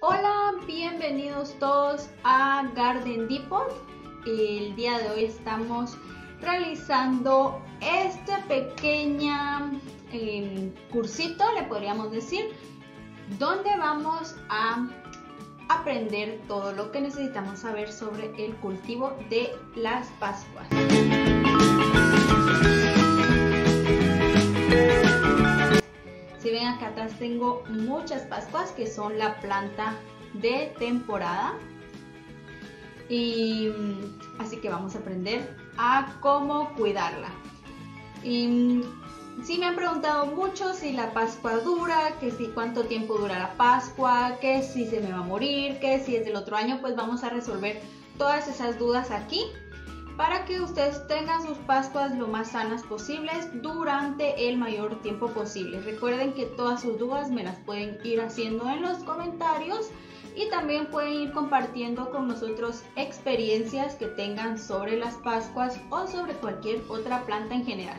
Hola, bienvenidos todos a Garden Depot. El día de hoy estamos realizando este pequeño cursito, le podríamos decir, donde vamos a aprender todo lo que necesitamos saber sobre el cultivo de las Pascuas. Si ven, acá atrás tengo muchas Pascuas que son la planta de temporada, y así que vamos a aprender a cómo cuidarla. Y sí me han preguntado mucho si la Pascua dura, que si cuánto tiempo dura la Pascua, que si se me va a morir, que si es del otro año. Pues vamos a resolver todas esas dudas aquí, para que ustedes tengan sus Pascuas lo más sanas posibles durante el mayor tiempo posible. Recuerden que todas sus dudas me las pueden ir haciendo en los comentarios, y también pueden ir compartiendo con nosotros experiencias que tengan sobre las Pascuas o sobre cualquier otra planta en general.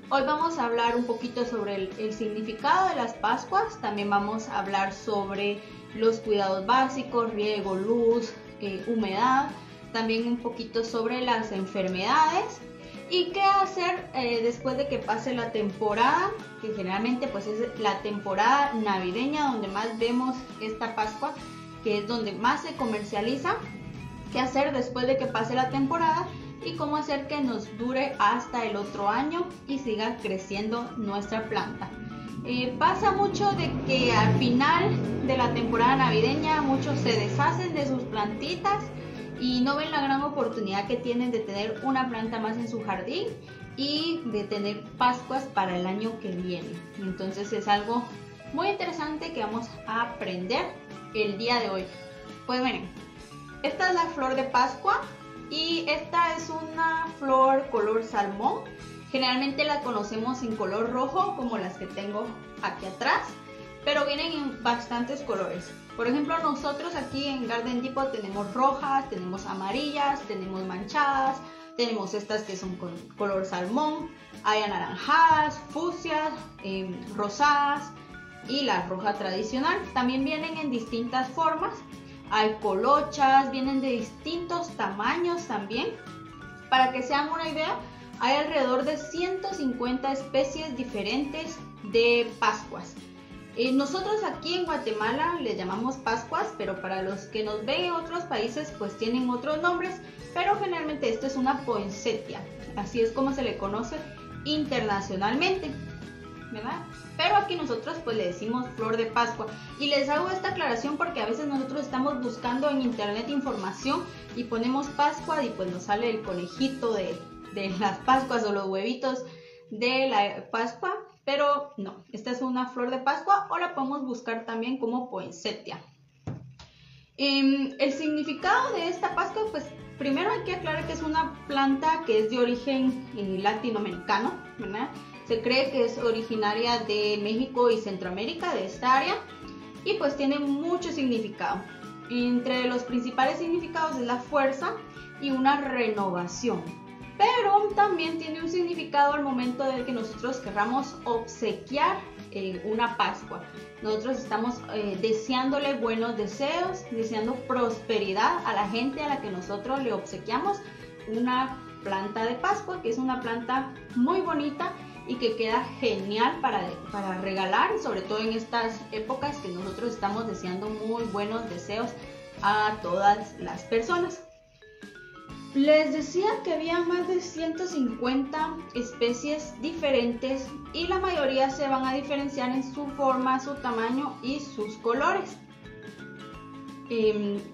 Hoy vamos a hablar un poquito sobre el significado de las Pascuas. También vamos a hablar sobre los cuidados básicos, riego, luz, humedad. También un poquito sobre las enfermedades y qué hacer después de que pase la temporada, que generalmente pues es la temporada navideña donde más vemos esta Pascua, que es donde más se comercializa. Qué hacer después de que pase la temporada y cómo hacer que nos dure hasta el otro año y siga creciendo nuestra planta. Pasa mucho de que al final de la temporada navideña muchos se deshacen de sus plantitas y no ven la gran oportunidad que tienen de tener una planta más en su jardín y de tener Pascuas para el año que viene. Entonces es algo muy interesante que vamos a aprender el día de hoy. Pues miren, esta es la flor de Pascua y esta es una flor color salmón. Generalmente la conocemos en color rojo, como las que tengo aquí atrás, pero vienen en bastantes colores. Por ejemplo, nosotros aquí en Garden Depot tenemos rojas, tenemos amarillas, tenemos manchadas, tenemos estas que son con color salmón, hay anaranjadas, fucsias, rosadas y la roja tradicional. También vienen en distintas formas, hay colochas, vienen de distintos tamaños también. Para que se hagan una idea, hay alrededor de 150 especies diferentes de Pascuas. Nosotros aquí en Guatemala les llamamos Pascuas, pero para los que nos ven en otros países pues tienen otros nombres, pero generalmente esto es una poinsettia, así es como se le conoce internacionalmente, ¿verdad? Pero aquí nosotros pues le decimos flor de Pascua. Y les hago esta aclaración porque a veces nosotros estamos buscando en internet información y ponemos Pascua y pues nos sale el conejito de las Pascuas o los huevitos de la Pascua. Pero no, esta es una flor de Pascua, o la podemos buscar también como poinsettia. El significado de esta Pascua, pues primero hay que aclarar que es una planta que es de origen latinoamericano, ¿verdad? Se cree que es originaria de México y Centroamérica, de esta área, y pues tiene mucho significado. Entre los principales significados es la fuerza y una renovación. Pero también tiene un significado al momento de que nosotros querramos obsequiar una Pascua. Nosotros estamos deseándole buenos deseos, deseando prosperidad a la gente a la que nosotros le obsequiamos una planta de Pascua, que es una planta muy bonita y que queda genial para regalar, sobre todo en estas épocas que nosotros estamos deseando muy buenos deseos a todas las personas. Les decía que había más de 150 especies diferentes y la mayoría se van a diferenciar en su forma, su tamaño y sus colores.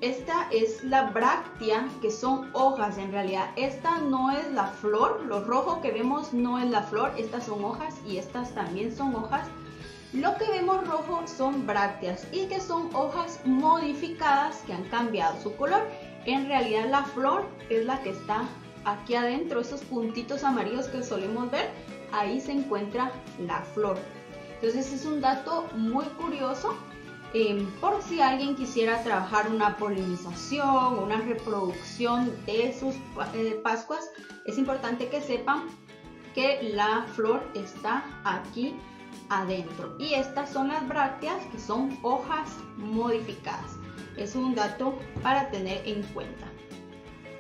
Esta es la bráctea, que son hojas en realidad. Esta no es la flor, lo rojo que vemos no es la flor, estas son hojas y estas también son hojas. Lo que vemos rojo son brácteas y que son hojas modificadas que han cambiado su color. En realidad la flor es la que está aquí adentro, esos puntitos amarillos que solemos ver, ahí se encuentra la flor. Entonces es un dato muy curioso, por si alguien quisiera trabajar una polinización, una reproducción de sus Pascuas, es importante que sepan que la flor está aquí adentro. Y estas son las brácteas, que son hojas modificadas. Es un dato para tener en cuenta.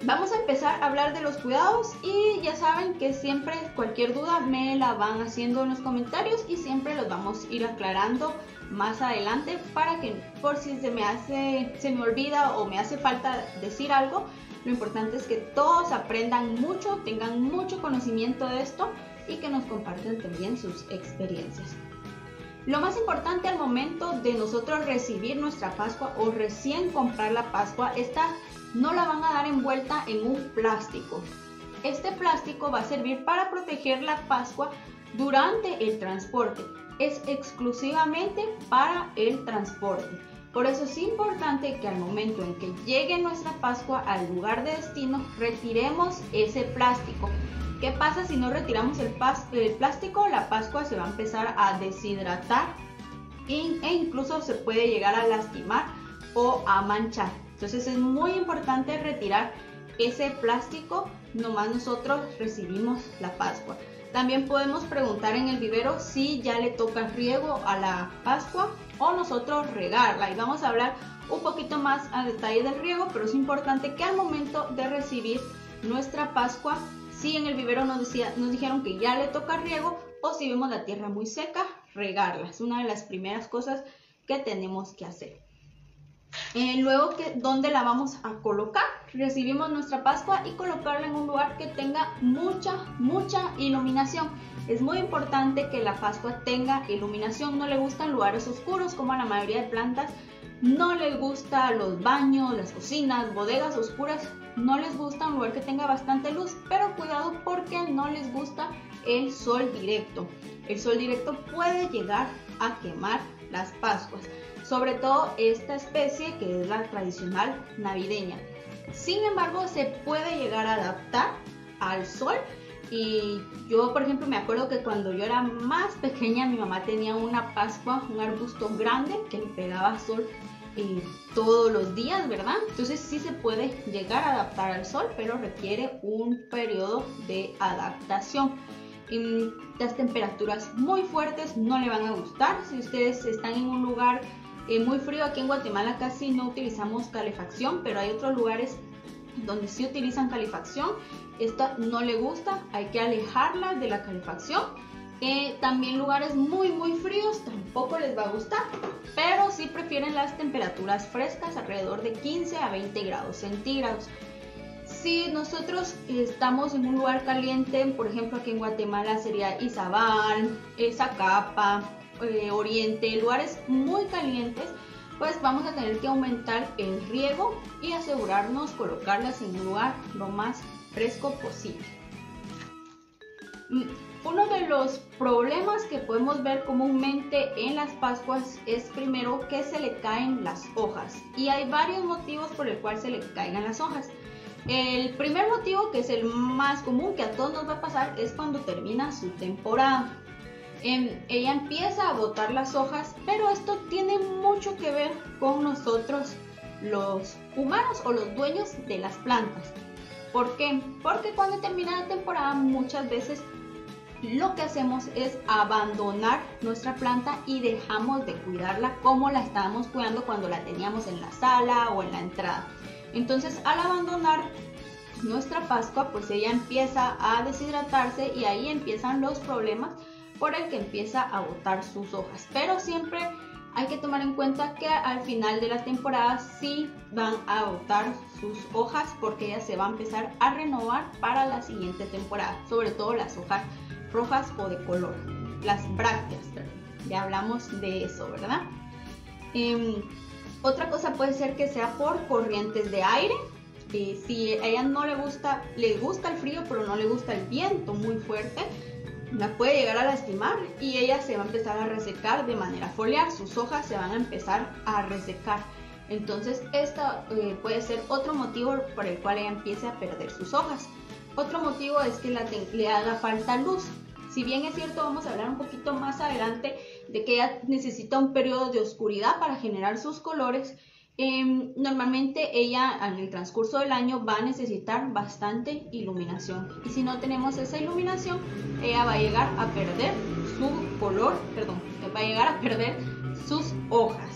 Vamos a empezar a hablar de los cuidados y ya saben que siempre cualquier duda me la van haciendo en los comentarios y siempre los vamos a ir aclarando más adelante para que por si se me olvida o me hace falta decir algo, lo importante es que todos aprendan mucho, tengan mucho conocimiento de esto y que nos compartan también sus experiencias. Lo más importante al momento de nosotros recibir nuestra Pascua o recién comprar la Pascua, esta no la van a dar envuelta en un plástico. Este plástico va a servir para proteger la Pascua durante el transporte. Es exclusivamente para el transporte. Por eso es importante que al momento en que llegue nuestra Pascua al lugar de destino, retiremos ese plástico. ¿Qué pasa si no retiramos el plástico? La Pascua se va a empezar a deshidratar e incluso se puede llegar a lastimar o a manchar. Entonces es muy importante retirar ese plástico, nomás nosotros recibimos la Pascua. También podemos preguntar en el vivero si ya le toca riego a la Pascua o nosotros regarla. Y vamos a hablar un poquito más a detalle del riego, pero es importante que al momento de recibir nuestra Pascua, si en el vivero nos dijeron que ya le toca riego o si vemos la tierra muy seca, regarla. Es una de las primeras cosas que tenemos que hacer. Luego, ¿dónde la vamos a colocar? Recibimos nuestra Pascua y colocarla en un lugar que tenga mucha iluminación. Es muy importante que la Pascua tenga iluminación. No le gustan lugares oscuros como a la mayoría de plantas. No les gustan los baños, las cocinas, bodegas oscuras. No les gusta un lugar que tenga bastante luz, pero cuidado porque no les gusta el sol directo. El sol directo puede llegar a quemar las Pascuas. Sobre todo esta especie que es la tradicional navideña. Sin embargo, se puede llegar a adaptar al sol. Y yo, por ejemplo, me acuerdo que cuando yo era más pequeña, mi mamá tenía una Pascua, un arbusto grande que le pegaba sol todos los días, ¿verdad? Entonces sí se puede llegar a adaptar al sol, pero requiere un periodo de adaptación. Las temperaturas muy fuertes no le van a gustar. Si ustedes están en un lugar muy frío, aquí en Guatemala casi no utilizamos calefacción, pero hay otros lugares donde sí utilizan calefacción. Esta no le gusta, hay que alejarla de la calefacción. También lugares muy fríos tampoco les va a gustar, pero sí prefieren las temperaturas frescas, alrededor de 15 a 20 grados centígrados. Si nosotros estamos en un lugar caliente, por ejemplo aquí en Guatemala sería Izabal, Zacapa, Oriente, lugares muy calientes, pues vamos a tener que aumentar el riego y asegurarnos colocarlas en un lugar lo más fresco posible. Uno de los problemas que podemos ver comúnmente en las Pascuas es primero que se le caen las hojas, y hay varios motivos por el cual se le caigan las hojas. El primer motivo, que es el más común, que a todos nos va a pasar, es cuando termina su temporada. Ella empieza a botar las hojas, pero esto tiene mucho que ver con nosotros los humanos o los dueños de las plantas. ¿Por qué? Porque cuando termina la temporada muchas veces lo que hacemos es abandonar nuestra planta y dejamos de cuidarla como la estábamos cuidando cuando la teníamos en la sala o en la entrada. Entonces, al abandonar nuestra Pascua, pues ella empieza a deshidratarse y ahí empiezan los problemas por el que empieza a botar sus hojas. Pero siempre hay que tomar en cuenta que al final de la temporada sí van a botar sus hojas, porque ella se va a empezar a renovar para la siguiente temporada, sobre todo las hojas rojas o de color, las brácteas, ya hablamos de eso, ¿verdad? Otra cosa puede ser que sea por corrientes de aire. Si a ella no le gusta el frío, pero no le gusta el viento muy fuerte, la puede llegar a lastimar y ella se va a empezar a resecar de manera foliar. Sus hojas se van a empezar a resecar. Entonces, esto puede ser otro motivo por el cual ella empiece a perder sus hojas. Otro motivo es que le haga falta luz. Si bien es cierto, vamos a hablar un poquito más adelante de que ella necesita un periodo de oscuridad para generar sus colores, Normalmente ella en el transcurso del año va a necesitar bastante iluminación, y si no tenemos esa iluminación, ella va a llegar a perder su color, va a llegar a perder sus hojas.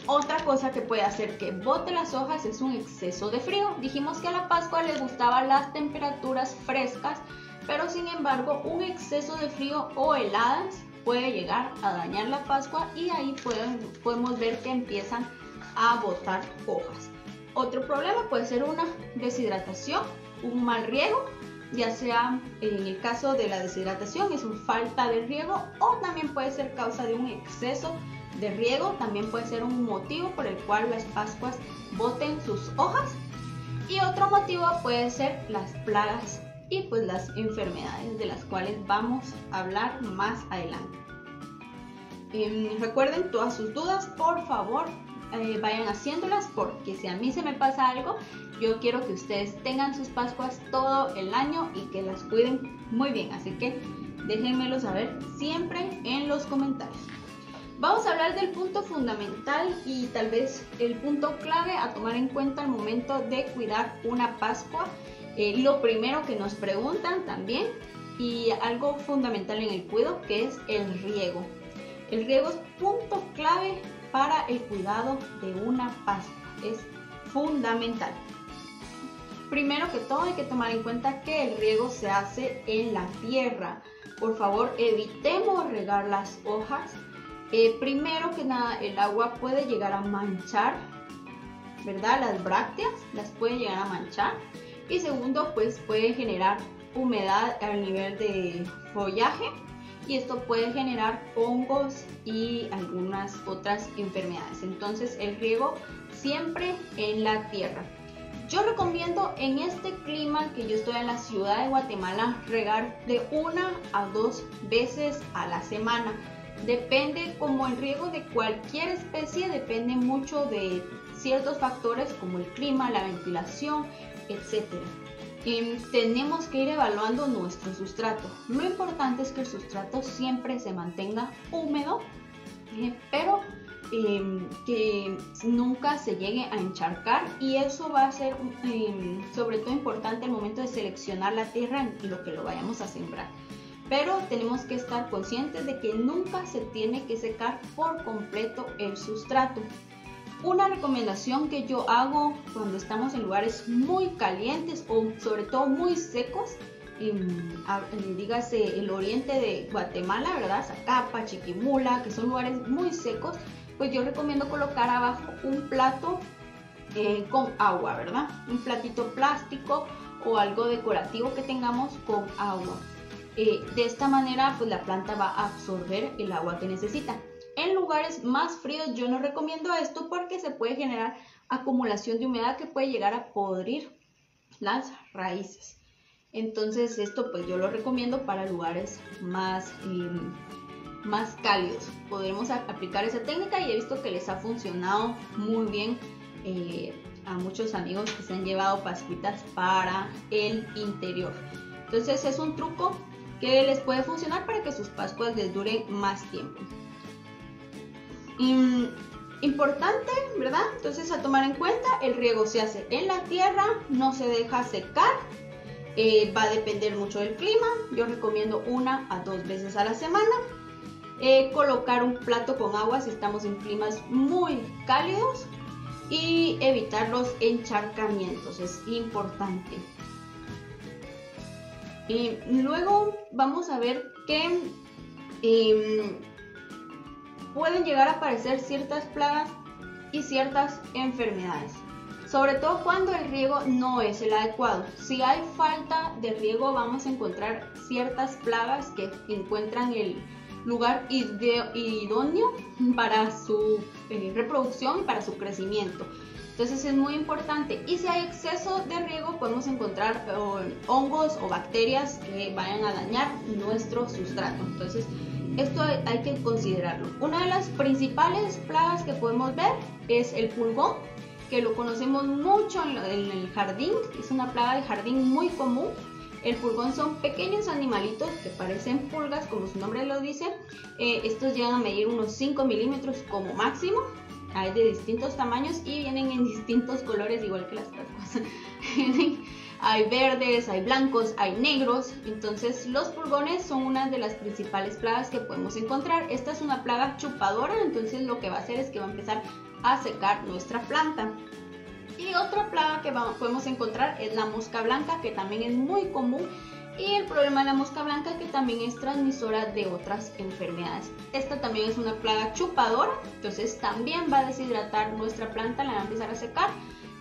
Otra cosa que puede hacer que bote las hojas es un exceso de frío. Dijimos que a la Pascua le gustaban las temperaturas frescas, pero sin embargo un exceso de frío o heladas puede llegar a dañar la Pascua, y ahí podemos ver que empiezan a botar hojas. Otro problema puede ser una deshidratación, un mal riego, ya sea en el caso de la deshidratación es una falta de riego, o también puede ser causa de un exceso de riego. También puede ser un motivo por el cual las Pascuas boten sus hojas. Y otro motivo puede ser las plagas y pues las enfermedades, de las cuales vamos a hablar más adelante. Recuerden todas sus dudas, por favor vayan haciéndolas, porque si a mí se me pasa algo, yo quiero que ustedes tengan sus Pascuas todo el año y que las cuiden muy bien, así que déjenmelo saber siempre en los comentarios. Vamos a hablar del punto fundamental y tal vez el punto clave a tomar en cuenta al momento de cuidar una Pascua. Lo primero que nos preguntan también, y algo fundamental en el cuidado, que es el riego. El riego es punto clave para el cuidado de una Pascua, es fundamental. Primero que todo hay que tomar en cuenta que el riego se hace en la tierra. Por favor, evitemos regar las hojas. Primero que nada, el agua puede llegar a manchar, ¿verdad? Las brácteas las puede llegar a manchar. Y segundo, pues puede generar humedad al nivel de follaje, y esto puede generar hongos y algunas otras enfermedades. Entonces el riego siempre en la tierra. Yo recomiendo en este clima que yo estoy en la ciudad de Guatemala regar de 1 a 2 veces a la semana. Depende, como el riego de cualquier especie, depende mucho de ciertos factores como el clima, la ventilación, etc. Tenemos que ir evaluando nuestro sustrato. Lo importante es que el sustrato siempre se mantenga húmedo, pero que nunca se llegue a encharcar, y eso va a ser sobre todo importante al momento de seleccionar la tierra en lo que lo vayamos a sembrar. Pero tenemos que estar conscientes de que nunca se tiene que secar por completo el sustrato. Una recomendación que yo hago cuando estamos en lugares muy calientes o sobre todo muy secos, dígase el oriente de Guatemala, ¿verdad? Zacapa, Chiquimula, que son lugares muy secos, pues yo recomiendo colocar abajo un plato con agua, ¿verdad? Un platito plástico o algo decorativo que tengamos con agua. De esta manera pues la planta va a absorber el agua que necesita. En lugares más fríos yo no recomiendo esto, porque se puede generar acumulación de humedad que puede llegar a podrir las raíces. Entonces esto pues yo lo recomiendo para lugares más cálidos. Podemos aplicar esa técnica y he visto que les ha funcionado muy bien a muchos amigos que se han llevado pascuitas para el interior. Entonces es un truco que les puede funcionar para que sus Pascuas les duren más tiempo. Importante, ¿verdad? Entonces a tomar en cuenta, el riego se hace en la tierra, no se deja secar, va a depender mucho del clima. Yo recomiendo 1 a 2 veces a la semana. Colocar un plato con agua si estamos en climas muy cálidos, y evitar los encharcamientos, es importante. Luego vamos a ver que pueden llegar a aparecer ciertas plagas y ciertas enfermedades, sobre todo cuando el riego no es el adecuado. Si hay falta de riego, vamos a encontrar ciertas plagas que encuentran el lugar idóneo para su reproducción y para su crecimiento. Entonces es muy importante. Y si hay exceso de riego, podemos encontrar hongos o bacterias que vayan a dañar nuestro sustrato. Entonces esto hay que considerarlo. Una de las principales plagas que podemos ver es el pulgón, que lo conocemos mucho en el jardín. Es una plaga de jardín muy común. El pulgón son pequeños animalitos que parecen pulgas, como su nombre lo dice. Estos llegan a medir unos 5 milímetros como máximo. hay de distintos tamaños y vienen en distintos colores, igual que las pascuas. Hay verdes, hay blancos, hay negros. Entonces los pulgones son una de las principales plagas que podemos encontrar. Esta es una plaga chupadora, entonces lo que va a hacer es que va a empezar a secar nuestra planta. Y otra plaga que podemos encontrar es la mosca blanca, que también es muy común. Y el problema de la mosca blanca es que también es transmisora de otras enfermedades. Esta también es una plaga chupadora, entonces también va a deshidratar nuestra planta, la va a empezar a secar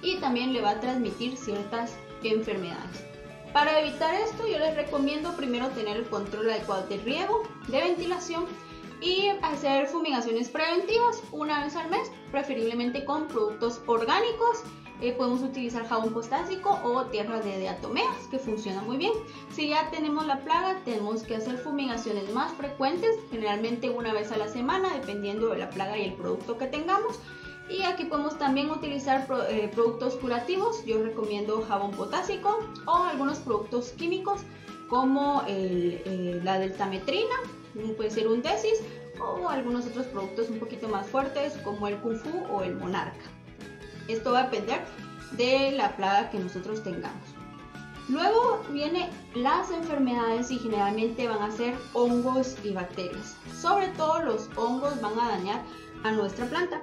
y también le va a transmitir ciertas enfermedades. Para evitar esto, yo les recomiendo primero tener el control adecuado de riego, de ventilación y hacer fumigaciones preventivas una vez al mes, preferiblemente con productos orgánicos. Podemos utilizar jabón postásico o tierra de diatomeas, que funciona muy bien. Si ya tenemos la plaga, tenemos que hacer fumigaciones más frecuentes, generalmente una vez a la semana, dependiendo de la plaga y el producto que tengamos. Y aquí podemos también utilizar productos curativos. Yo recomiendo jabón potásico o algunos productos químicos como la deltametrina, puede ser un Desis, o algunos otros productos un poquito más fuertes como el Kung Fu o el Monarca. Esto va a depender de la plaga que nosotros tengamos. Luego vienen las enfermedades y generalmente van a ser hongos y bacterias. Sobre todo los hongos van a dañar a nuestra planta.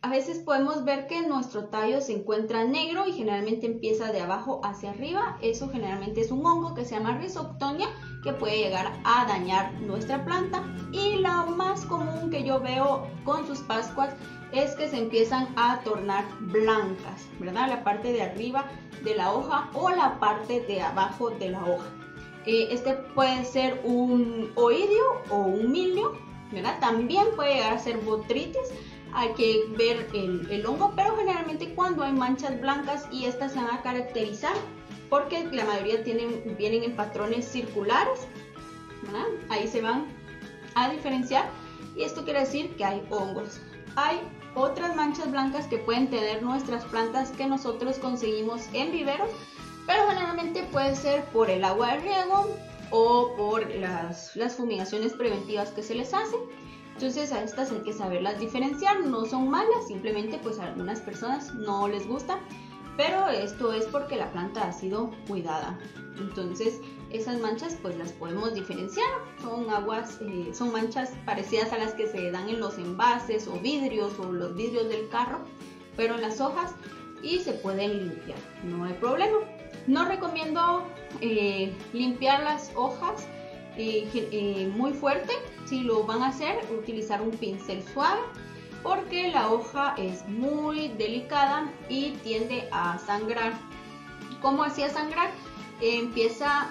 A veces podemos ver que nuestro tallo se encuentra negro y generalmente empieza de abajo hacia arriba. Eso generalmente es un hongo que se llama Rhizoctonia, que puede llegar a dañar nuestra planta. Y la más común que yo veo con sus pascuas es que se empiezan a tornar blancas, ¿verdad? La parte de arriba de la hoja o la parte de abajo de la hoja. Este puede ser un oidio o un milio, ¿verdad? También puede llegar a ser botrytis. Hay que ver el hongo, pero generalmente cuando hay manchas blancas y estas se van a caracterizar porque la mayoría vienen en patrones circulares, ¿verdad? Ahí se van a diferenciar y esto quiere decir que hay hongos. Hay otras manchas blancas que pueden tener nuestras plantas que nosotros conseguimos en viveros, pero generalmente puede ser por el agua de riego o por las fumigaciones preventivas que se les hacen. Entonces a estas hay que saberlas diferenciar, no son malas, simplemente pues a algunas personas no les gusta, pero esto es porque la planta ha sido cuidada. Entonces esas manchas pues las podemos diferenciar, son manchas parecidas a las que se dan en los envases o vidrios o los vidrios del carro, pero en las hojas, y se pueden limpiar, no hay problema. No recomiendo limpiar las hojas muy fuerte. Si lo van a hacer, utilizar un pincel suave, porque la hoja es muy delicada y tiende a sangrar. ¿Cómo hacía sangrar? Empieza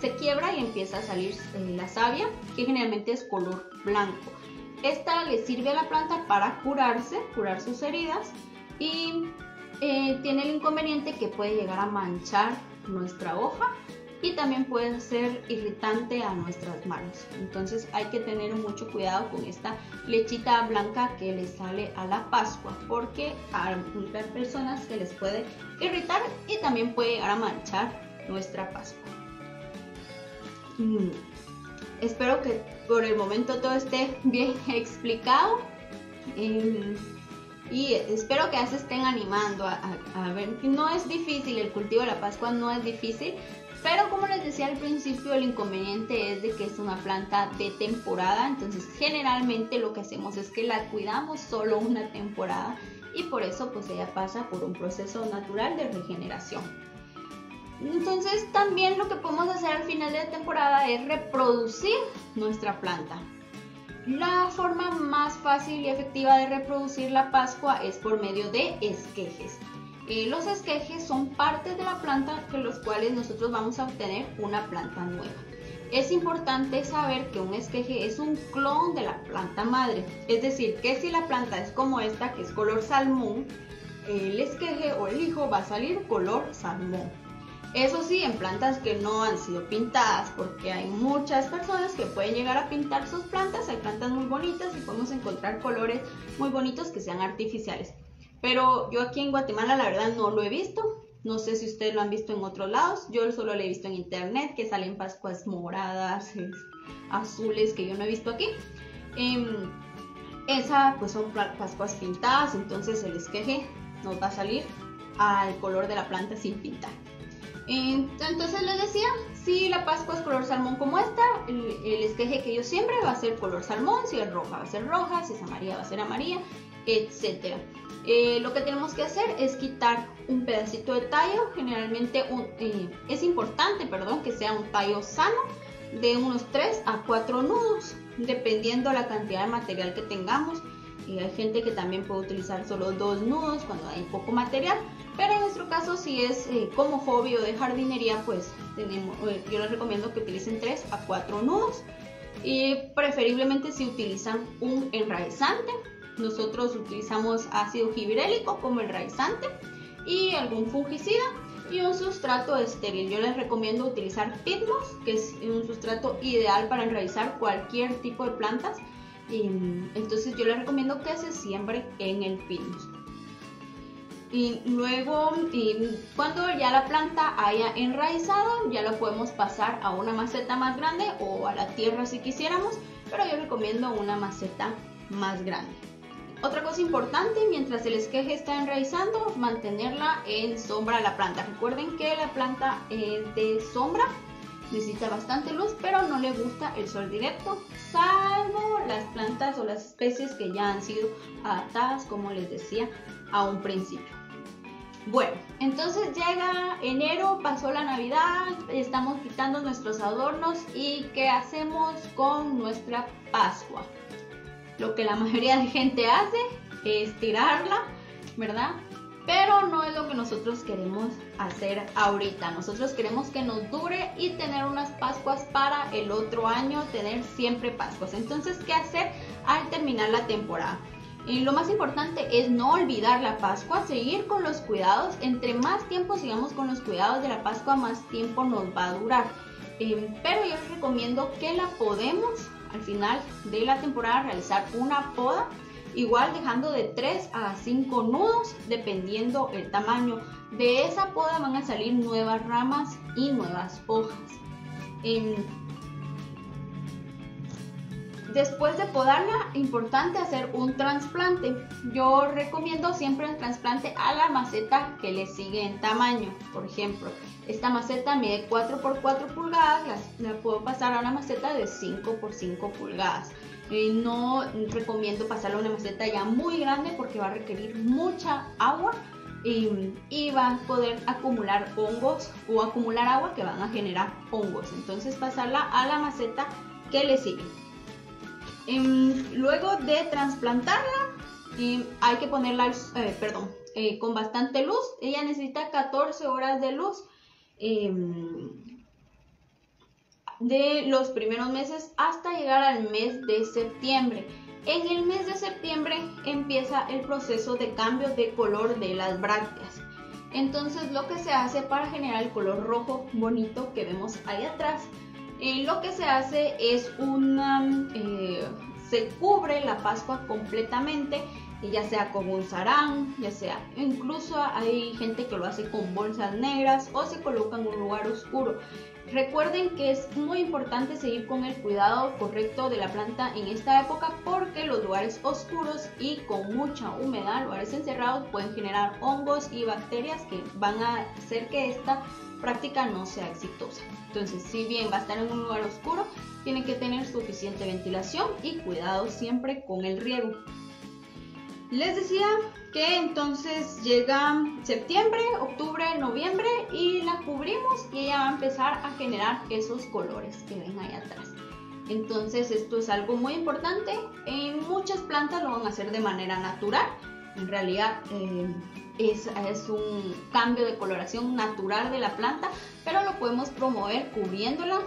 se quiebra y empieza a salir la savia, que generalmente es color blanco. Esta le sirve a la planta para curar sus heridas, y tiene el inconveniente que puede llegar a manchar nuestra hoja y también puede ser irritante a nuestras manos. Entonces hay que tener mucho cuidado con esta lechita blanca que le sale a la pascua, porque a muchas personas se les puede irritar y también puede llegar a manchar nuestra pascua. Espero que por el momento todo esté bien explicado. Y espero que ya se estén animando a ver. No es difícil, el cultivo de la pascua no es difícil, pero como les decía al principio, el inconveniente es de que es una planta de temporada. Entonces generalmente lo que hacemos es que la cuidamos solo una temporada, y por eso pues ella pasa por un proceso natural de regeneración. Entonces también lo que podemos hacer al final de la temporada es reproducir nuestra planta. La forma más fácil y efectiva de reproducir la pascua es por medio de esquejes. Los esquejes son partes de la planta de los cuales nosotros vamos a obtener una planta nueva. Es importante saber que un esqueje es un clon de la planta madre. Es decir, que si la planta es como esta, que es color salmón, el esqueje o el hijo va a salir color salmón. Eso sí, en plantas que no han sido pintadas, porque hay muchas personas que pueden llegar a pintar sus plantas. Hay plantas muy bonitas y podemos encontrar colores muy bonitos que sean artificiales. Pero yo aquí en Guatemala la verdad no lo he visto. No sé si ustedes lo han visto en otros lados. Yo solo lo he visto en internet, que salen pascuas moradas, azules, que yo no he visto aquí. esa pues son pascuas pintadas, entonces el esqueje nos va a salir al color de la planta sin pintar. Entonces les decía, si la pascua es color salmón como esta, el esqueje que yo siempre va a ser color salmón, si es roja va a ser roja, si es amarilla va a ser amarilla, etc. Lo que tenemos que hacer es quitar un pedacito de tallo, generalmente es importante que sea un tallo sano, de unos 3 a 4 nudos, dependiendo la cantidad de material que tengamos. Hay gente que también puede utilizar solo 2 nudos cuando hay poco material, pero en nuestro caso, si es como hobby o de jardinería, pues yo les recomiendo que utilicen 3 a 4 nudos, y preferiblemente si utilizan un enraizante. Nosotros utilizamos ácido gibirélico como enraizante y algún fungicida y un sustrato estéril. Yo les recomiendo utilizar Pitmoss, que es un sustrato ideal para enraizar cualquier tipo de plantas. Entonces yo les recomiendo que se siembre en el Pitmoss. Y luego, cuando ya la planta haya enraizado, ya la podemos pasar a una maceta más grande o a la tierra si quisiéramos, pero yo recomiendo una maceta más grande. Otra cosa importante, mientras el esqueje está enraizando, mantenerla en sombra la planta. Recuerden que la planta es de sombra, necesita bastante luz, pero no le gusta el sol directo, salvo las plantas o las especies que ya han sido adaptadas, como les decía a un principio. Bueno, entonces llega enero, pasó la Navidad, estamos quitando nuestros adornos y ¿qué hacemos con nuestra Pascua? Lo que la mayoría de gente hace es tirarla, ¿verdad? Pero no es lo que nosotros queremos hacer ahorita. Nosotros queremos que nos dure y tener unas Pascuas para el otro año, tener siempre Pascuas. Entonces, ¿qué hacer al terminar la temporada? Lo más importante es no olvidar la Pascua, seguir con los cuidados. Entre más tiempo sigamos con los cuidados de la Pascua, más tiempo nos va a durar. Pero yo les recomiendo que la podemos al final de la temporada realizar una poda, igual dejando de 3 a 5 nudos dependiendo el tamaño. De esa poda van a salir nuevas ramas y nuevas hojas. Después de podarla, importante hacer un trasplante. Yo recomiendo siempre el trasplante a la maceta que le sigue en tamaño. Por ejemplo, esta maceta mide 4 por 4 pulgadas, la puedo pasar a una maceta de 5 por 5 pulgadas. No recomiendo pasarla a una maceta ya muy grande porque va a requerir mucha agua y va a poder acumular hongos o acumular agua que van a generar hongos. Entonces pasarla a la maceta que le sigue. Luego de trasplantarla, hay que ponerla con bastante luz. Ella necesita 14 horas de luz de los primeros meses hasta llegar al mes de septiembre. En el mes de septiembre empieza el proceso de cambio de color de las brácteas. Entonces lo que se hace para generar el color rojo bonito que vemos ahí atrás, lo que se hace es se cubre la Pascua completamente, ya sea con un sarán, ya sea, incluso hay gente que lo hace con bolsas negras o se coloca en un lugar oscuro. Recuerden que es muy importante seguir con el cuidado correcto de la planta en esta época porque los lugares oscuros y con mucha humedad, lugares encerrados, pueden generar hongos y bacterias que van a hacer que esta práctica no sea exitosa. Entonces, si bien va a estar en un lugar oscuro, tiene que tener suficiente ventilación y cuidado siempre con el riego. Les decía que entonces llega septiembre, octubre, noviembre y la cubrimos y ella va a empezar a generar esos colores que ven ahí atrás. Entonces esto es algo muy importante. En muchas plantas lo van a hacer de manera natural. En realidad es un cambio de coloración natural de la planta, pero lo podemos promover cubriéndola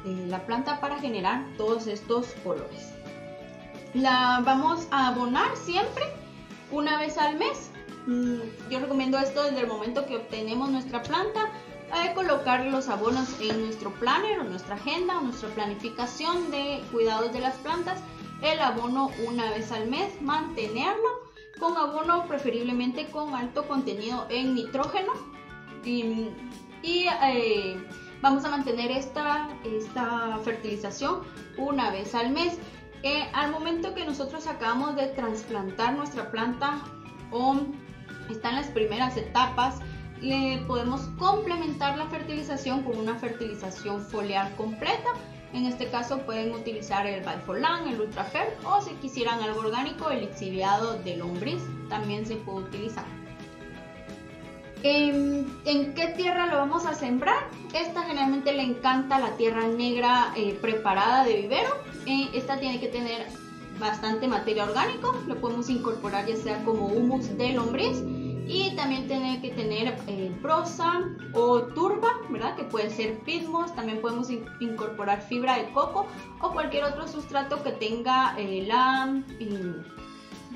la planta para generar todos estos colores. La vamos a abonar siempre una vez al mes. Yo recomiendo esto desde el momento que obtenemos nuestra planta, colocar los abonos en nuestro planner o nuestra agenda o nuestra planificación de cuidados de las plantas. El abono una vez al mes, mantenerlo con abono preferiblemente con alto contenido en nitrógeno y vamos a mantener esta fertilización una vez al mes. Al momento que nosotros acabamos de trasplantar nuestra planta o está en las primeras etapas, le podemos complementar la fertilización con una fertilización foliar completa. En este caso pueden utilizar el Valfolan, el Ultrafer, o si quisieran algo orgánico, el lixiviado de lombriz también se puede utilizar. ¿En qué tierra lo vamos a sembrar? Esta generalmente le encanta la tierra negra preparada de vivero. Esta tiene que tener bastante materia orgánica, lo podemos incorporar ya sea como humus de lombriz, y también tiene que tener prosa o turba, ¿verdad? Que puede ser pismos. También podemos incorporar fibra de coco o cualquier otro sustrato que tenga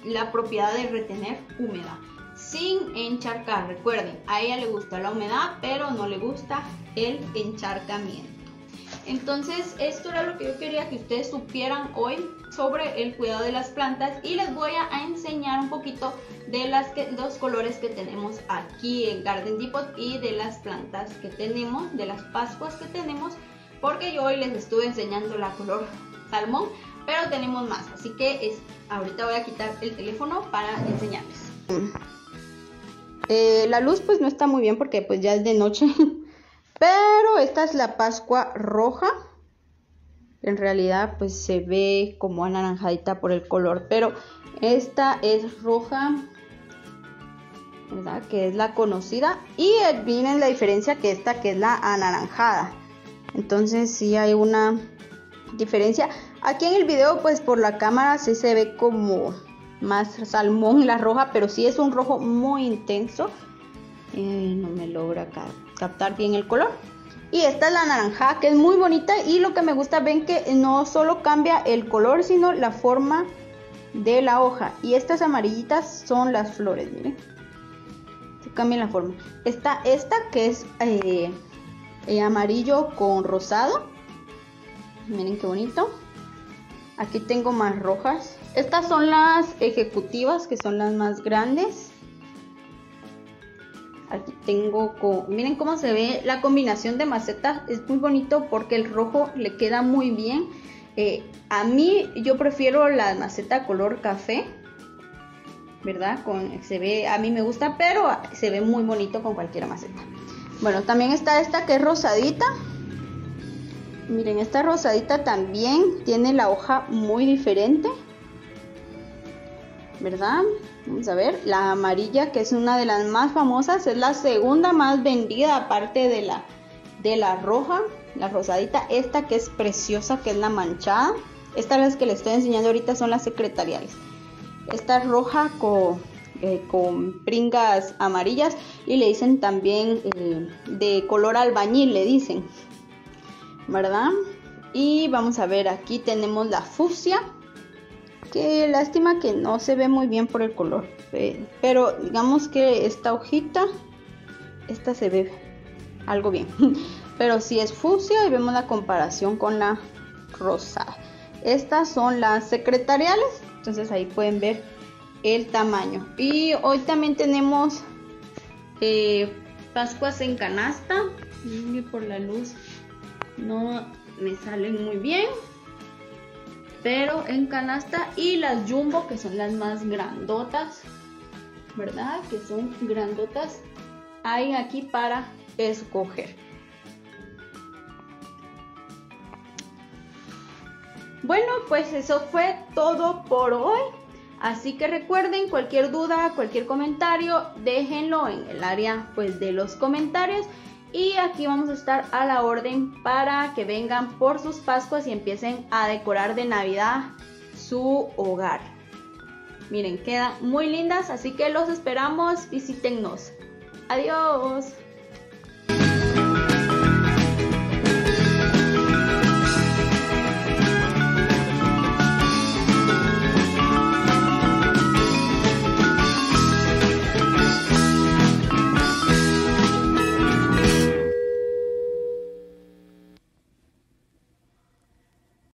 la propiedad de retener humedad sin encharcar. Recuerden, a ella le gusta la humedad, pero no le gusta el encharcamiento. Entonces, esto era lo que yo quería que ustedes supieran hoy sobre el cuidado de las plantas, y les voy a enseñar un poquito de los colores que tenemos aquí en Garden Depot y de las plantas que tenemos, de las pascuas que tenemos, porque yo hoy les estuve enseñando la color salmón, pero tenemos más, así que ahorita voy a quitar el teléfono para enseñarles. La luz pues no está muy bien porque pues ya es de noche. Pero esta es la pascua roja. En realidad pues se ve como anaranjadita por el color, pero esta es roja, ¿verdad? Que es la conocida. Y miren la diferencia que esta, que es la anaranjada. Entonces sí hay una diferencia. Aquí en el video pues por la cámara sí se ve como más salmón la roja, pero sí es un rojo muy intenso. No me logra captar bien el color. Y esta es la naranja, que es muy bonita, y lo que me gusta, ven que no solo cambia el color, sino la forma de la hoja. Y estas amarillitas son las flores, miren, se cambia la forma. Está esta que es amarillo con rosado, miren qué bonito. Aquí tengo más rojas. Estas son las ejecutivas, que son las más grandes. Aquí tengo, miren cómo se ve la combinación de macetas, es muy bonito porque el rojo le queda muy bien. A mí, yo prefiero la maceta color café, ¿verdad? A mí me gusta, pero se ve muy bonito con cualquier maceta. Bueno, también está esta que es rosadita. Miren, esta rosadita también tiene la hoja muy diferente, ¿verdad? Vamos a ver, la amarilla, que es una de las más famosas, es la segunda más vendida aparte de la roja, la rosadita. Esta que es preciosa, que es la manchada. Estas las que les estoy enseñando ahorita son las secretariales. Esta es roja con pringas amarillas, y le dicen también de color albañil, le dicen, ¿verdad? Y vamos a ver, aquí tenemos la fucsia, que lástima que no se ve muy bien por el color, pero digamos que esta hojita, esta se ve algo bien, pero sí es fucsia, y vemos la comparación con la rosada. Estas son las secretariales, entonces ahí pueden ver el tamaño. Y hoy también tenemos pascuas en canasta, y por la luz no me salen muy bien, pero en canasta, y las jumbo, que son las más grandotas, ¿verdad? Que son grandotas, hay aquí para escoger. Bueno, pues eso fue todo por hoy. Así que recuerden, cualquier duda, cualquier comentario, déjenlo en el área pues de los comentarios. Y aquí vamos a estar a la orden para que vengan por sus pascuas y empiecen a decorar de Navidad su hogar. Miren, quedan muy lindas, así que los esperamos, visítennos. Adiós.